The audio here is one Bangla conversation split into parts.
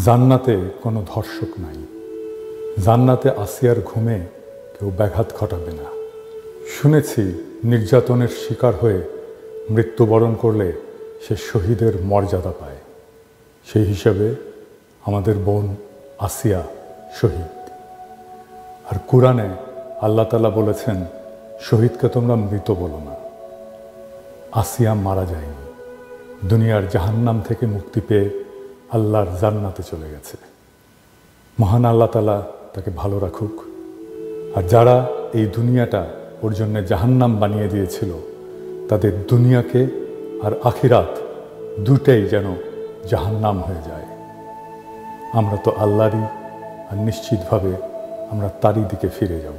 জান্নাতে কোনো ধর্ষক নাই। জান্নাতে আসিয়ার ঘুমে কেউ ব্যাঘাত ঘটাবে না। শুনেছি নির্যাতনের শিকার হয়ে মৃত্যুবরণ করলে সে শহীদের মর্যাদা পায়। সেই হিসাবে আমাদের বোন আসিয়া শহীদ। আর কুরআনে আল্লাহ তাআলা বলেছেন, শহীদকে তোমরা মৃত বলো না। আসিয়া মারা যায়নি, দুনিয়ার জাহান্নাম থেকে মুক্তি পেয়ে আল্লাহর জান্নাতে চলে গেছে। মহান আল্লাহ তাআলা তাকে ভালো রাখুক। আর যারা এই দুনিয়াটা ওর জন্য জাহান্নাম বানিয়ে দিয়েছিল, তাদের দুনিয়াকে আর আখিরাত দুটাই যেন জাহান্নাম হয়ে যায়। আমরা তো আল্লাহরই, আর নিশ্চিতভাবে আমরা তারই দিকে ফিরে যাব।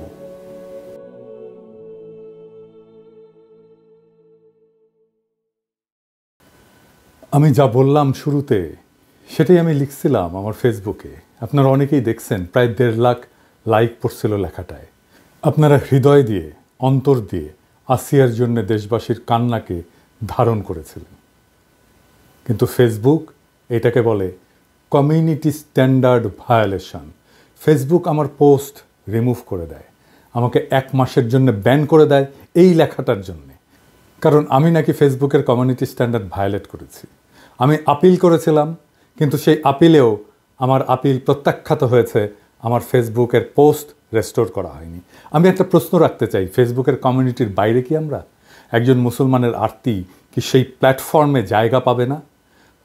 আমি যা বললাম শুরুতে, সেটাই আমি লিখছিলাম আমার ফেসবুকে। আপনারা অনেকেই দেখছেন, প্রায় 1.5 লাখ লাইক পড়ছিল লেখাটায়। আপনারা হৃদয় দিয়ে, অন্তর দিয়ে আসিয়ার জন্য দেশবাসীর কান্নাকে ধারণ করেছিলেন। কিন্তু ফেসবুক এটাকে বলে কমিউনিটি স্ট্যান্ডার্ড ভায়োলেশন। ফেসবুক আমার পোস্ট রিমুভ করে দেয়, আমাকে 1 মাসের জন্য ব্যান করে দেয় এই লেখাটার জন্যে। কারণ আমি নাকি ফেসবুকের কমিউনিটি স্ট্যান্ডার্ড ভায়োলেট করেছি। আমি আপিল করেছিলাম, কিন্তু সেই আপিলেও আমার আপিল প্রত্যাখ্যাত হয়েছে, আমার ফেসবুকের পোস্ট রেস্টোর করা হয়নি। আমি একটা প্রশ্ন রাখতে চাই, ফেসবুকের কমিউনিটির বাইরে কি আমরা? একজন মুসলমানের আরতি কি সেই প্ল্যাটফর্মে জায়গা পাবে না?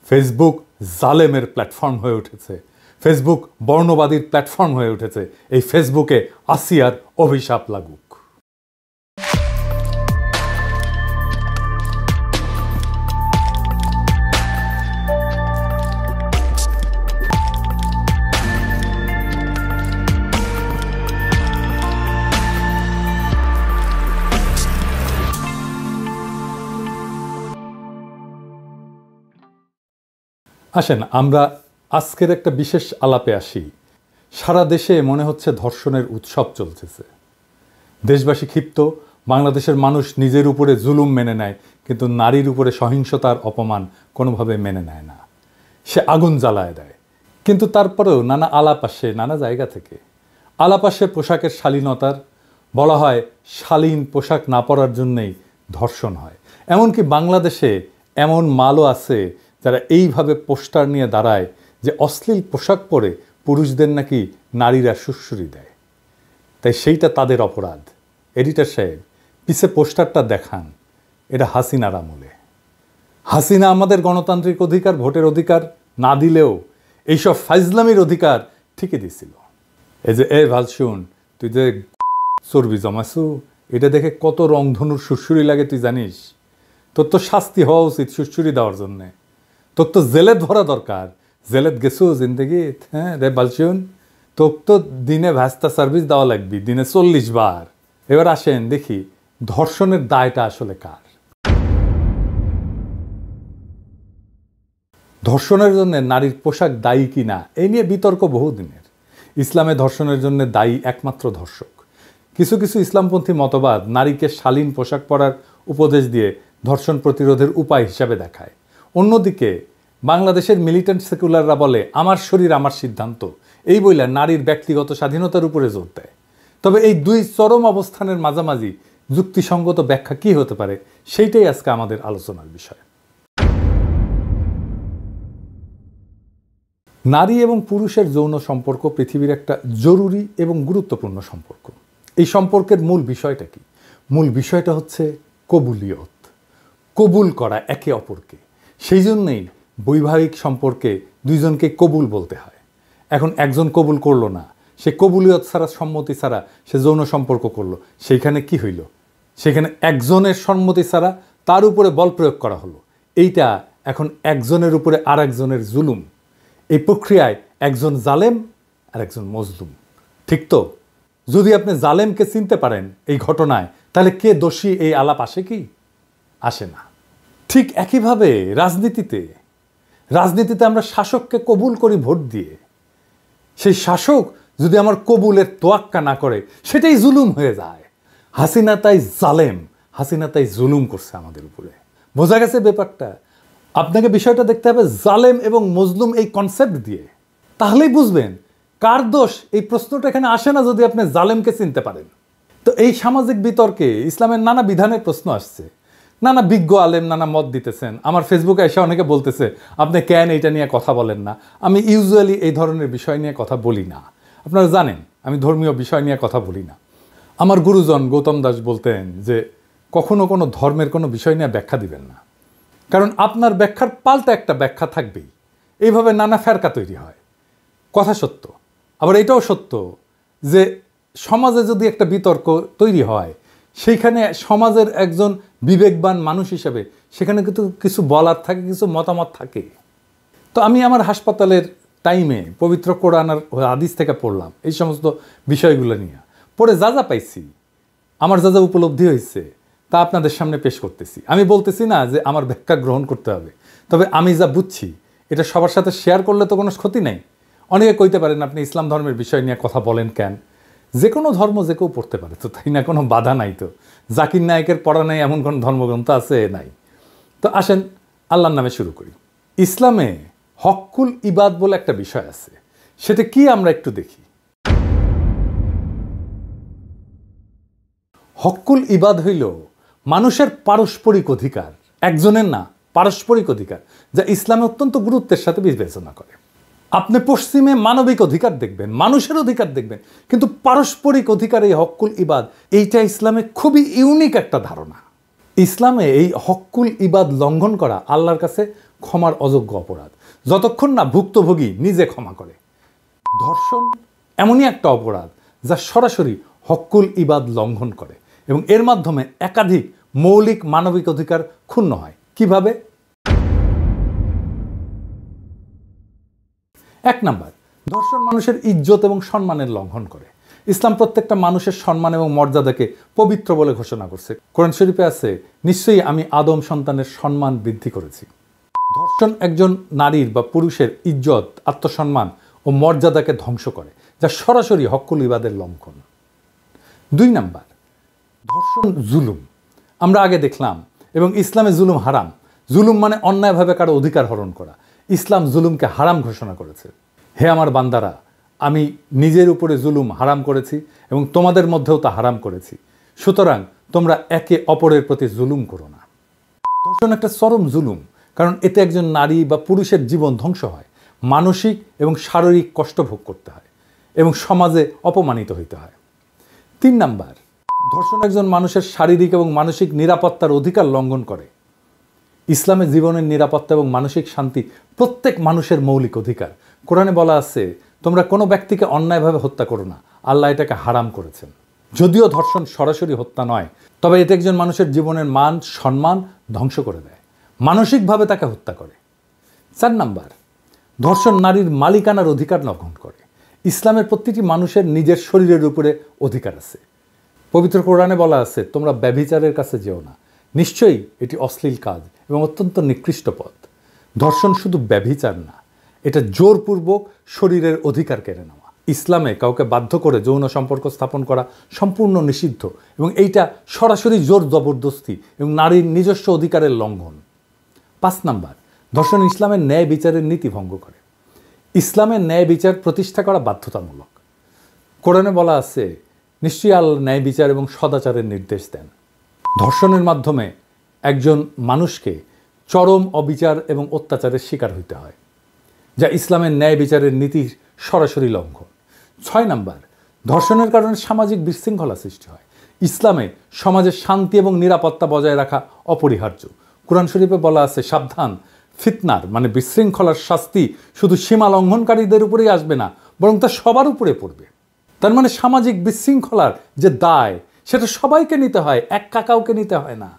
ফেসবুক জালেমের প্ল্যাটফর্ম হয়ে উঠেছে, ফেসবুক বর্ণবাদীর প্ল্যাটফর্ম হয়ে উঠেছে। এই ফেসবুকে আসিয়ার অভিশাপ লাগুক। আসেন আমরা আজকের একটা বিশেষ আলাপে আসি। সারা দেশে মনে হচ্ছে ধর্ষণের উৎসব চলতেছে। দেশবাসী ক্ষিপ্ত, বাংলাদেশের মানুষ নিজের উপরে জুলুম মেনে নেয়, কিন্তু নারীর উপরে সহিংসতার অপমান কোনোভাবে মেনে নেয় না। সে আগুন জ্বালায় দেয়। কিন্তু তারপরেও নানা আলাপ আসে নানা জায়গা থেকে। আলাপ আসে পোশাকের শালীনতার। বলা হয় শালীন পোশাক না পরার জন্যেই ধর্ষণ হয়। এমনকি বাংলাদেশে এমন মালও আছে যারা এইভাবে পোস্টার নিয়ে দাঁড়ায় যে অশ্লীল পোশাক পরে পুরুষদের নাকি নারীরা সুড়সুড়ি দেয়। তাই সেইটা তাদের অপরাধ। এডিটর সাহেব, পিছে পোস্টারটা দেখান, এটা হাসিনার আমলে। হাসিনা আমাদের গণতান্ত্রিক অধিকার, ভোটের অধিকার না দিলেও এইসব ফাইজলামির অধিকার ঠিকই দিছিল। এই যে ভাল শুন, তুই যে চর্বি জমাছু, এটা দেখে কত রংধনুর সুড়সুড়ি লাগে তুই জানিস? তোর তো শাস্তি হওয়া উচিত সুড়সুড়ি দেওয়ার জন্যে। তোর তো জেলেত ভরা দরকার। জেলেত গেছু জিন্দগিত? হ্যাঁ রে বালশুন, তোর তো দিনে ভ্যাস্তা সার্ভিস দেওয়া লাগবি, দিনে 40 বার। এবার আসেন দেখি ধর্ষণের দায়টা আসলে কার। ধর্ষণের জন্য নারীর পোশাক দায়ী কি না, এই নিয়ে বিতর্ক বহুদিনের। ইসলামে ধর্ষণের জন্য দায়ী একমাত্র ধর্ষক। কিছু কিছু ইসলামপন্থী মতবাদ নারীকে শালীন পোশাক পরার উপদেশ দিয়ে ধর্ষণ প্রতিরোধের উপায় হিসাবে দেখায়। অন্যদিকে বাংলাদেশের মিলিটেন্ট সেকুলাররা বলে আমার শরীর আমার সিদ্ধান্ত, এই বইলা নারীর ব্যক্তিগত স্বাধীনতার উপরে জোর দেয়। তবে এই দুই চরম অবস্থানের মাঝামাঝি যুক্তিসঙ্গত ব্যাখ্যা কি হতে পারে, সেইটাই আজকে আমাদের আলোচনার বিষয়। নারী এবং পুরুষের যৌন সম্পর্ক পৃথিবীর একটা জরুরি এবং গুরুত্বপূর্ণ সম্পর্ক। এই সম্পর্কের মূল বিষয়টা কি? মূল বিষয়টা হচ্ছে কবুলিয়ত, কবুল করা একে অপরকে। সেই জন্যেই বৈবাহিক সম্পর্কে দুইজনকে কবুল বলতে হয়। এখন একজন কবুল করলো না, সে কবুলিয়ত ছাড়া, সম্মতি ছাড়া সে যৌন সম্পর্ক করলো, সেইখানে কি হইল? সেখানে একজনের সম্মতি ছাড়া তার উপরে বল প্রয়োগ করা হলো। এইটা এখন একজনের উপরে আর একজনের জুলুম। এই প্রক্রিয়ায় একজন জালেম আর একজন মজলুম। ঠিক তো? যদি আপনি জালেমকে চিনতে পারেন এই ঘটনায়, তাহলে কে দোষী এই আলাপ আসে কি? আসে না। ঠিক একইভাবে রাজনীতিতে আমরা শাসককে কবুল করি ভোট দিয়ে। সেই শাসক যদি আমার কবুলের তোয়াক্কা না করে, সেটাই জুলুম হয়ে যায়। হাসিনা তাই জালেম, হাসিনা তাই জুলুম করছে আমাদের উপরে। বোঝা গেছে ব্যাপারটা? আপনাকে বিষয়টা দেখতে হবে জালেম এবং মজলুম এই কনসেপ্ট দিয়ে। তাহলেই বুঝবেন কার দোষ। এই প্রশ্নটা এখানে আসে না যদি আপনি জালেমকে চিনতে পারেন। তো এই সামাজিক বিতর্কে ইসলামের নানা বিধানের প্রশ্ন আসছে, নানা বিজ্ঞ আলেম নানা মত দিতেছেন। আমার ফেসবুকে এসে অনেকে বলতেছে আপনি কেন এইটা নিয়ে কথা বলেন না। আমি ইউজুয়ালি এই ধরনের বিষয় নিয়ে কথা বলি না। আপনারা জানেন আমি ধর্মীয় বিষয় নিয়ে কথা বলি না। আমার গুরুজন গৌতম দাস বলতেন যে কখনো কোনো ধর্মের কোনো বিষয় নিয়ে ব্যাখ্যা দিবেন না, কারণ আপনার ব্যাখ্যার পাল্টা একটা ব্যাখ্যা থাকবেই। এইভাবে নানা ফেরকা তৈরি হয়। কথা সত্য, আবার এটাও সত্য যে সমাজে যদি একটা বিতর্ক তৈরি হয়, সেইখানে সমাজের একজন বিবেকবান মানুষ হিসেবে সেখানে কিন্তু কিছু বলার থাকে, কিছু মতামত থাকে। তো আমি আমার হাসপাতালের টাইমে পবিত্র কোরআন আর হাদিস থেকে পড়লাম এই সমস্ত বিষয়গুলো নিয়ে। পড়ে যা যা পাইছি, আমার যা যা উপলব্ধি হয়েছে তা আপনাদের সামনে পেশ করতেছি। আমি বলতেছি না যে আমার ব্যাখ্যা গ্রহণ করতে হবে, তবে আমি যা বুঝছি এটা সবার সাথে শেয়ার করলে তো কোনো ক্ষতি নেই। অনেকে কইতে পারেন আপনি ইসলাম ধর্মের বিষয় নিয়ে কথা বলেন কেন? যে কোনো ধর্ম যে কেউ পড়তে পারে তো, তাই না? কোনো বাধা নাই তো। জাকির নায়েকের পড়া নাই এমন কোনো ধর্মগ্রন্থ আছে? নাই। তো আসেন আল্লাহর নামে শুরু করি। ইসলামে হক্কুল ইবাদ বলে একটা বিষয় আছে, সেটা কি আমরা একটু দেখি। হক্কুল ইবাদ হইল মানুষের পারস্পরিক অধিকার, একজনের না, পারস্পরিক অধিকার, যা ইসলামে অত্যন্ত গুরুত্বের সাথে বিবেচনা করে। আপনি পশ্চিমে মানবিক অধিকার দেখবেন, মানুষের অধিকার দেখবেন, কিন্তু পারস্পরিক অধিকার, এই হক্কুল ইবাদ, এইটা ইসলামে খুবই ইউনিক একটা ধারণা। ইসলামে এই হক্কুল ইবাদ লঙ্ঘন করা আল্লাহর কাছে ক্ষমার অযোগ্য অপরাধ, যতক্ষণ না ভুক্তভোগী নিজে ক্ষমা করে। ধর্ষণ এমনই একটা অপরাধ যা সরাসরি হক্কুল ইবাদ লঙ্ঘন করে এবং এর মাধ্যমে একাধিক মৌলিক মানবিক অধিকার ক্ষুণ্ণ হয়। কিভাবে? এক নাম্বার, ধর্ষণ মানুষের ইজ্জত এবং সম্মানের লঙ্ঘন করে। ইসলাম প্রত্যেকটা মানুষের সম্মান এবং মর্যাদাকে পবিত্র বলে ঘোষণা করছে। কোরআন শরীফে আছে, নিশ্চয়ই আমি আদম সন্তানের সম্মান বৃদ্ধি করেছি। ধর্ষণ একজন নারীর বা পুরুষের ইজ্জত, আত্মসম্মান ও মর্যাদাকে ধ্বংস করে, যা সরাসরি হক্কুল ইবাদের লঙ্ঘন। দুই নাম্বার, ধর্ষণ জুলুম। আমরা আগে দেখলাম এবং ইসলামে জুলুম হারাম। জুলুম মানে অন্যায়ভাবে কারো অধিকার হরণ করা। ইসলাম জুলুমকে হারাম ঘোষণা করেছে। হে আমার বান্দারা, আমি নিজের উপরে জুলুম হারাম করেছি এবং তোমাদের মধ্যেও তা হারাম করেছি, সুতরাং তোমরা একে অপরের প্রতি জুলুম করো না। ধর্ষণ একটা চরম জুলুম, কারণ এতে একজন নারী বা পুরুষের জীবন ধ্বংস হয়, মানসিক এবং শারীরিক কষ্ট ভোগ করতে হয় এবং সমাজে অপমানিত হইতে হয়। তিন নাম্বার, ধর্ষণ একজন মানুষের শারীরিক এবং মানসিক নিরাপত্তার অধিকার লঙ্ঘন করে। ইসলামে জীবনের নিরাপত্তা এবং মানসিক শান্তি প্রত্যেক মানুষের মৌলিক অধিকার। কোরআনে বলা আছে, তোমরা কোনো ব্যক্তিকে অন্যায়ভাবে হত্যা করো না, আল্লাহ এটাকে হারাম করেছেন। যদিও ধর্ষণ সরাসরি হত্যা নয়, তবে এটা একজন মানুষের জীবনের মান সম্মান ধ্বংস করে দেয়, মানসিকভাবে তাকে হত্যা করে। চার নাম্বার, ধর্ষণ নারীর মালিকানার অধিকার লঙ্ঘন করে। ইসলামের প্রতিটি মানুষের নিজের শরীরের উপরে অধিকার আছে। পবিত্র কোরআনে বলা আছে, তোমরা ব্যভিচারের কাছে যেও না, নিশ্চয়ই এটি অশ্লীল কাজ এবং অত্যন্ত নিকৃষ্ট পথ। ধর্ষণ শুধু ব্যভিচার না, এটা জোরপূর্বক শরীরের অধিকার কেড়ে নেওয়া। ইসলামে কাউকে বাধ্য করে যৌন সম্পর্ক স্থাপন করা সম্পূর্ণ নিষিদ্ধ এবং এইটা সরাসরি জোর জবরদস্তি এবং নারীর নিজস্ব অধিকারের লঙ্ঘন। পাঁচ নাম্বার, ধর্ষণ ইসলামের ন্যায় বিচারের নীতি ভঙ্গ করে। ইসলামের ন্যায় বিচার প্রতিষ্ঠা করা বাধ্যতামূলক। কোরআনে বলা আছে, নিশ্চয়ই আল্লাহ ন্যায় বিচার এবং সদাচারের নির্দেশ দেন। ধর্ষণের মাধ্যমে একজন মানুষকে চরম অবিচার এবং অত্যাচারের শিকার হইতে হয়, যা ইসলামের ন্যায় বিচারের নীতির সরাসরি লঙ্ঘন। ছয় নাম্বার, ধর্ষণের কারণে সামাজিক বিশৃঙ্খলা সৃষ্টি হয়। ইসলামে সমাজের শান্তি এবং নিরাপত্তা বজায় রাখা অপরিহার্য। কোরআন শরীফে বলা আছে, সাবধান, ফিতনার মানে বিশৃঙ্খলার শাস্তি শুধু সীমা লঙ্ঘনকারীদের উপরেই আসবে না, বরং তা সবার উপরে পড়বে। তার মানে সামাজিক বিশৃঙ্খলার যে দায়, সেটা সবাইকে নিতে হয়, একা কাউকে নিতে হয় না।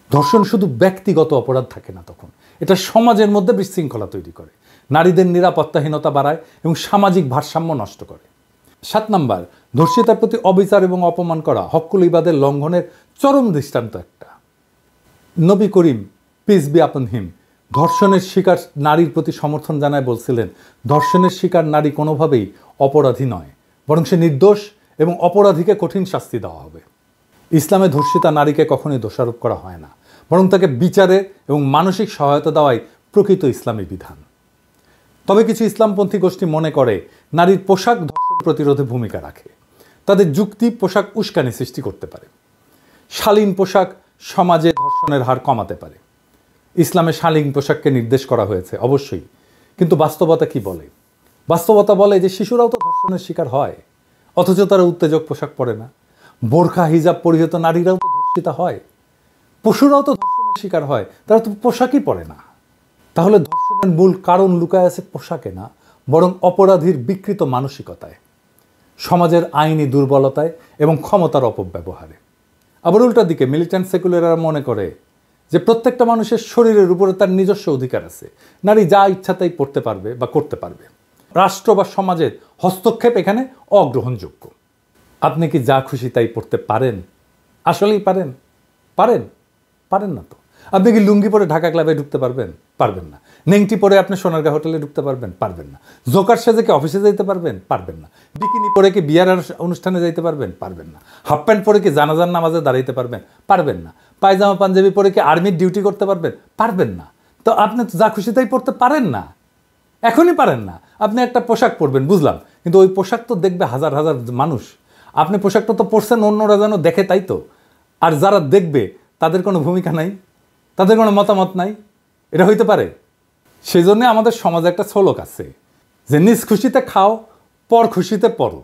ধর্ষণ শুধু ব্যক্তিগত অপরাধ থাকে না, তখন এটা সমাজের মধ্যে বিশৃঙ্খলা তৈরি করে, নারীদের নিরাপত্তাহীনতা বাড়ায় এবং সামাজিক ভারসাম্য নষ্ট করে। সাত নাম্বার, ধর্ষিতার প্রতি অবিচার এবং অপমান করা হক্কুল ইবাদের লঙ্ঘনের চরম দৃষ্টান্ত একটা। নবী করিম পিস বি আপন হিম ধর্ষণের শিকার নারীর প্রতি সমর্থন জানায় বলছিলেন, ধর্ষণের শিকার নারী কোনোভাবেই অপরাধী নয়, বরং সে নির্দোষ এবং অপরাধীকে কঠিন শাস্তি দেওয়া হবে। ইসলামে ধর্ষিতা নারীকে কখনোই দোষারোপ করা হয় না, বরং তাকে বিচারে এবং মানসিক সহায়তা দেওয়াই প্রকৃত ইসলামী বিধান। তবে কিছু ইসলামপন্থী গোষ্ঠী মনে করে নারীর পোশাক ধর্ষণ প্রতিরোধে ভূমিকা রাখে। তাদের যুক্তি পোশাক উস্কানি সৃষ্টি করতে পারে। শালীন পোশাক সমাজে ধর্ষণের হার কমাতে পারে। ইসলামে শালীন পোশাককে নির্দেশ করা হয়েছে অবশ্যই, কিন্তু বাস্তবতা কি বলে? বাস্তবতা বলে যে শিশুরাও তো ধর্ষণের শিকার হয়, অথচ তারা উত্তেজক পোশাক পরে না। বোরখা হিজাব পরিহিত নারীরাও তো ধর্ষিতা হয়, পশুরাও তো ধর্ষণের শিকার হয়, তারা তো পোশাকই পরে না। তাহলে ধর্ষণের মূল কারণ লুকায় আছে পোশাকে না, বরং অপরাধীর বিকৃত মানসিকতায়, সমাজের আইনি দুর্বলতায় এবং ক্ষমতার অপব্যবহারে। আবার উল্টা দিকে মিলিট্যান্ট সেকুলাররা মনে করে যে প্রত্যেকটা মানুষের শরীরের উপরে তার নিজস্ব অধিকার আছে, নারী যা ইচ্ছা তাই পড়তে পারবে বা করতে পারবে। রাষ্ট্র বা সমাজের হস্তক্ষেপ এখানে অগ্রহণযোগ্য। আপনি কি যা খুশি তাই পড়তে পারেন? আসলেই পারেন? পারেন? পারেন না তো। আপনি কি লুঙ্গি পরে ঢাকা ক্লাবে ঢুকতে পারবেন? পারবেন না। নেংটি পরে আপনি সোনারগাঁ হোটেলে ঢুকতে পারবেন? পারবেন না। জোকার সেজে কি অফিসে যেতে পারবেন? পারবেন না। বিকিনি পরে কি বিয়ার অনুষ্ঠানে যাইতে পারবেন? পারবেন না। হাফ প্যান্ট পরে কি জানাজার নামাজে দাঁড়াইতে পারবেন? পারবেন না। পায়জামা পাঞ্জাবি পরে কি আর্মির ডিউটি করতে পারবেন? পারবেন না। তো আপনি তো যা খুশি তাই পড়তে পারেন না, এখনই পারেন না। আপনি একটা পোশাক পরবেন বুঝলাম, কিন্তু ওই পোশাক তো দেখবে হাজার হাজার মানুষ। আপনি পোশাকটা তো পরছেন অন্যরা যেন দেখে, তাই তো। আর যারা দেখবে তাদের কোনো ভূমিকা নাই, তাদের কোনো মতামত নাই, এটা হইতে পারে? সেই জন্য আমাদের সমাজে একটা শ্লোক আছে যে নিজ খুশিতে খাও, পর খুশিতে পড়ো।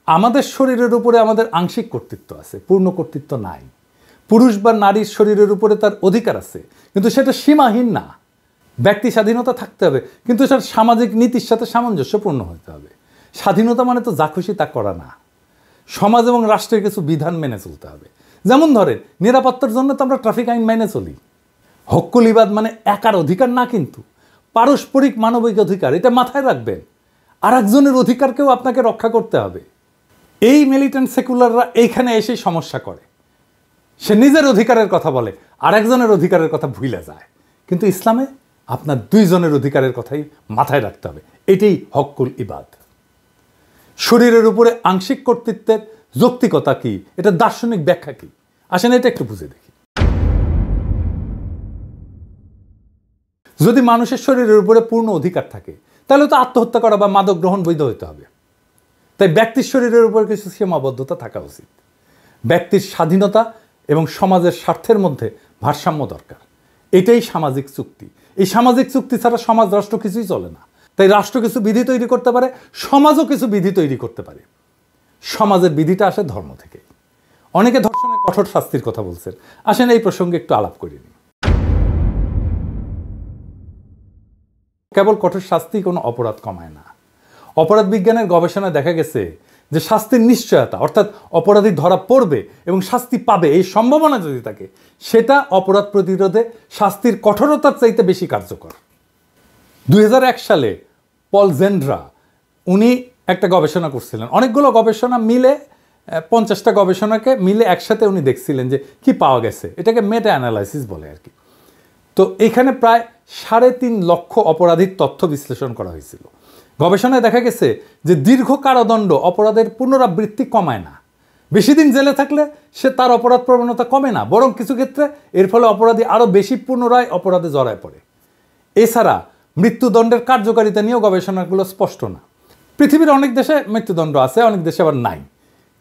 আমাদের শরীরের উপরে আমাদের আংশিক কর্তৃত্ব আছে, পূর্ণ কর্তৃত্ব নাই। পুরুষ বা নারীর শরীরের উপরে তার অধিকার আছে, কিন্তু সেটা সীমাহীন না। ব্যক্তি স্বাধীনতা থাকতে হবে, কিন্তু সেটা সামাজিক নীতির সাথে সামঞ্জস্যপূর্ণ হতে হবে। স্বাধীনতা মানে তো যা খুশি তা করা না। সমাজ এবং রাষ্ট্রের কিছু বিধান মেনে চলতে হবে। যেমন ধরেন, নিরাপত্তার জন্য তো আমরা ট্রাফিক আইন মেনে চলি। হক্কুল ইবাদ মানে একার অধিকার না, কিন্তু পারস্পরিক মানবিক অধিকার, এটা মাথায় রাখবেন। আর একজনের অধিকারকেও আপনাকে রক্ষা করতে হবে। এই মিলিট্যান্ট সেকুলাররা এইখানে এসেই সমস্যা করে। সে নিজের অধিকারের কথা বলে, আর একজনের অধিকারের কথা ভুলে যায়। কিন্তু ইসলামে আপনার দুইজনের অধিকারের কথাই মাথায় রাখতে হবে। এটাই হক্কুল ইবাদ। শরীরের উপরে আংশিক কর্তৃত্বের যৌক্তিকতা কি, এটা দার্শনিক ব্যাখ্যা কি, আসেন এটা একটু বুঝে দেখি। যদি মানুষের শরীরের উপরে পূর্ণ অধিকার থাকে, তাহলে তো আত্মহত্যা করা বা মাদক গ্রহণ বৈধ হতে হবে। তাই ব্যক্তির শরীরের উপর কিছু সীমাবদ্ধতা থাকা উচিত। ব্যক্তির স্বাধীনতা এবং সমাজের স্বার্থের মধ্যে ভারসাম্য দরকার। এটাই সামাজিক চুক্তি। এই সামাজিক চুক্তি ছাড়া সমাজ রাষ্ট্র কিছুই চলে না। তাই রাষ্ট্র কিছু বিধি তৈরি করতে পারে, সমাজও কিছু বিধি তৈরি করতে পারে। সমাজের বিধিটা আসে ধর্ম থেকে। অনেকে ধর্ষণের কঠোর শাস্তির কথা বলছেন, আসেন এই প্রসঙ্গে একটু আলাপ করে নিই। কেবল কঠোর শাস্তি কোনো অপরাধ কমায় না। অপরাধ বিজ্ঞানের গবেষণায় দেখা গেছে যে শাস্তির নিশ্চয়তা, অর্থাৎ অপরাধী ধরা পড়বে এবং শাস্তি পাবে এই সম্ভাবনা যদি থাকে, সেটা অপরাধ প্রতিরোধে শাস্তির কঠোরতার চাইতে বেশি কার্যকর। 2001 সালে পল জেন্ড্রা উনি একটা গবেষণা করছিলেন। অনেকগুলো গবেষণা মিলে 50টা গবেষণাকে মিলে একসাথে উনি দেখছিলেন যে কি পাওয়া গেছে। এটাকে মেটা অ্যানালাইসিস বলে আর কি। তো এখানে প্রায় 3.5 লক্ষ অপরাধীর তথ্য বিশ্লেষণ করা হয়েছিল। গবেষণায় দেখা গেছে যে দীর্ঘ কারাদণ্ড অপরাধের পুনরাবৃত্তি কমায় না। বেশি দিন জেলে থাকলে সে তার অপরাধ প্রবণতা কমে না, বরং কিছু ক্ষেত্রে এর ফলে অপরাধী আরও বেশি পুনরায় অপরাধে জড়ায় পড়ে। এছাড়া মৃত্যুদণ্ডের কার্যকারিতা নিয়েও গবেষণাগুলো স্পষ্ট না। পৃথিবীর অনেক দেশে মৃত্যুদণ্ড আছে, অনেক দেশে আবার নাই।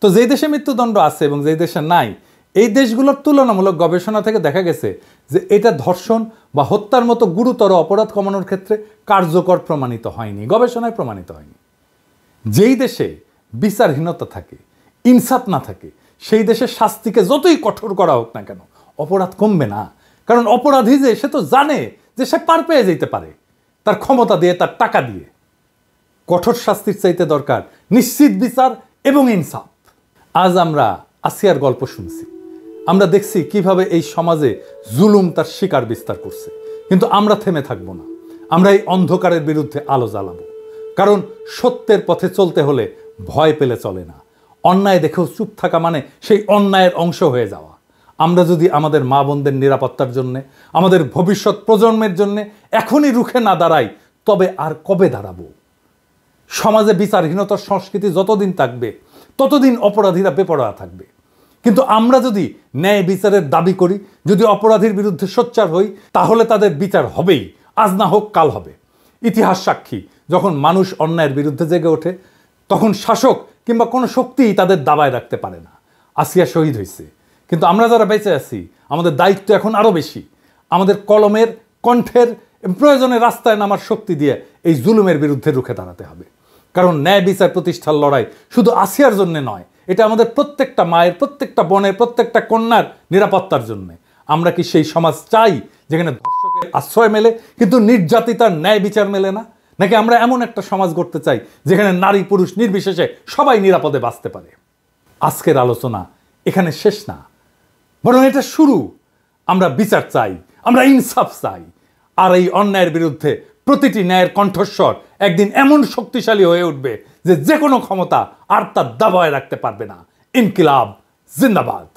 তো যেই দেশে মৃত্যুদণ্ড আছে এবং যেই দেশে নাই, এই দেশগুলোর তুলনামূলক গবেষণা থেকে দেখা গেছে যে এটা ধর্ষণ বা হত্যার মতো গুরুতর অপরাধ কমানোর ক্ষেত্রে কার্যকর প্রমাণিত হয়নি, গবেষণায় প্রমাণিত হয়নি। যেই দেশে বিচারহীনতা থাকে, ইনসাফ না থাকে, সেই দেশের শাস্তিকে যতই কঠোর করা হোক না কেন, অপরাধ কমবে না। কারণ অপরাধী যে সে তো জানে যে সে পার পেয়ে যেতে পারে তার ক্ষমতা দিয়ে, তার টাকা দিয়ে। কঠোর শাস্তির চাইতে দরকার নিশ্চিত বিচার এবং ইনসাফ। আজ আমরা আসিয়ার গল্প শুনছি, আমরা দেখছি কিভাবে এই সমাজে জুলুম তার শিকার বিস্তার করছে। কিন্তু আমরা থেমে থাকবো না, আমরা এই অন্ধকারের বিরুদ্ধে আলো জ্বালাবো। কারণ সত্যের পথে চলতে হলে ভয় পেলে চলে না। অন্যায় দেখেও চুপ থাকা মানে সেই অন্যায়ের অংশ হয়ে যাওয়া। আমরা যদি আমাদের মা বোনদের নিরাপত্তার জন্যে, আমাদের ভবিষ্যৎ প্রজন্মের জন্যে এখনই রুখে না দাঁড়াই, তবে আর কবে দাঁড়াবো? সমাজে বিচারহীনতার সংস্কৃতি যতদিন থাকবে, ততদিন অপরাধীরা বেপরোয়া থাকবে। কিন্তু আমরা যদি ন্যায় বিচারের দাবি করি, যদি অপরাধীর বিরুদ্ধে সোচ্চার হই, তাহলে তাদের বিচার হবেই, আজ না হোক কাল হবে। ইতিহাস সাক্ষী, যখন মানুষ অন্যায়ের বিরুদ্ধে জেগে ওঠে তখন শাসক কিংবা কোনো শক্তিই তাদের দাবায় রাখতে পারে না। আসিয়া শহীদ হয়েছে, কিন্তু আমরা যারা বেঁচে আছি আমাদের দায়িত্ব এখন আরও বেশি। আমাদের কলমের, কণ্ঠের, প্রয়োজনে রাস্তায় নামার শক্তি দিয়ে এই জুলুমের বিরুদ্ধে রুখে দাঁড়াতে হবে। কারণ ন্যায় বিচার প্রতিষ্ঠার লড়াই শুধু আসিয়ার জন্য নয়, এটা আমাদের প্রত্যেকটা মায়ের, প্রত্যেকটা বোনের, প্রত্যেকটা কন্যার নিরাপত্তার জন্য। আমরা কি সেই সমাজ চাই যেখানে ধর্ষকের আশ্রয় মেলে কিন্তু নির্যাতিতার ন্যায় বিচার মেলে না? নাকি আমরা এমন একটা সমাজ গড়তে চাই যেখানে নারী পুরুষ নির্বিশেষে সবাই নিরাপদে বাঁচতে পারে? আজকের আলোচনা এখানে শেষ না, বরং এটা শুরু। আমরা বিচার চাই, আমরা ইনসাফ চাই। আর এই অন্যায়ের বিরুদ্ধে প্রতিটি ন্যায়ের কণ্ঠস্বর একদিন এমন শক্তিশালী হয়ে উঠবে যে কোনো ক্ষমতা আর তার দাবায় রাখতে পারবে না। ইনকিলাব জিন্দাবাদ।